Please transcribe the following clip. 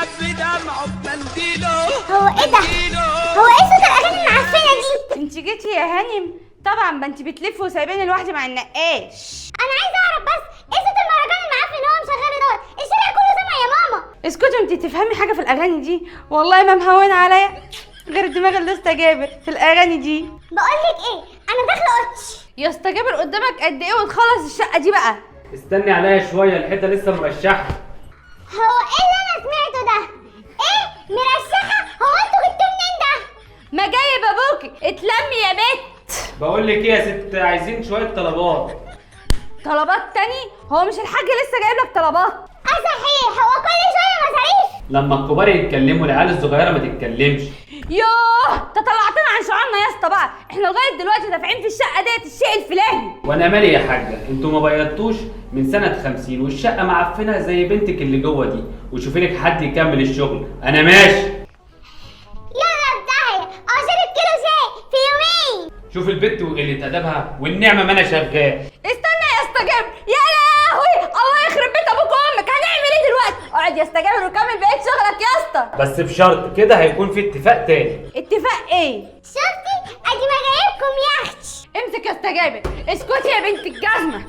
صياد بدمعه بمنديله. هو ايه ده؟ هو ايه صوت الاغاني المعفنه دي؟ انت جيتي يا هانم؟ طبعا ما انت بتلفي وسايباني لوحدي مع النقاش. انا عايزه اعرف بس ايه صوت المهرجان المعفن اللي هو مشغله دوت؟ الشارع كله سمع يا ماما. اسكتي، انت تفهمي حاجه في الاغاني دي؟ والله ما مهونه عليا غير دماغ الاسطى جابر في الاغاني دي. بقولك ايه، انا داخله اوضتي. يا اسطى جابر قدامك قد ايه وتخلص الشقه دي بقى؟ استني عليا شويه، الحيطه لسه مرشحه. هو ايه اللي انا سمعته ده؟ ايه مرشحه؟ هو انتوا جبتوه منين ده؟ ما جايب ابوكي، اتلمي يا بت. بقول لك ايه يا ست، عايزين شويه طلبات. طلبات تاني؟ هو مش الحاج لسه جايب لك طلبات؟ صحيح، هو كل شويه مصاريف. لما الكبار يتكلموا العيال الصغيره ما تتكلمش. يوه طلعتنا عن شعورنا يا اسطى بقى. احنا لغايه دلوقتي دافعين في الشقه ديت الشيء الفلاني. وانا مالي يا حاجه، انتوا ما بيضتوش من سنه 50 والشقه معفنه زي بنتك اللي جوه دي، وشوفي لك حد يكمل الشغل. انا ماشي. يلا بتاعي اشرب كيلو شاي في يومين. شوف البت وقله ادبها والنعمه ما انا شغال. استنى يا اسطى جابر، يا لهوي الله يخرب بيت ابوك وامك. هنعمل ايه دلوقتي؟ اقعد يا اسطى جابر وكمل بقيه شغلك يا اسطى. بس بشرط كده هيكون في اتفاق تاني. اتفاق ايه؟ شفتي ادي ما جايبكم يا اختي. امسك يا اسطى جابر. اسكتي يا بنت الجزمه.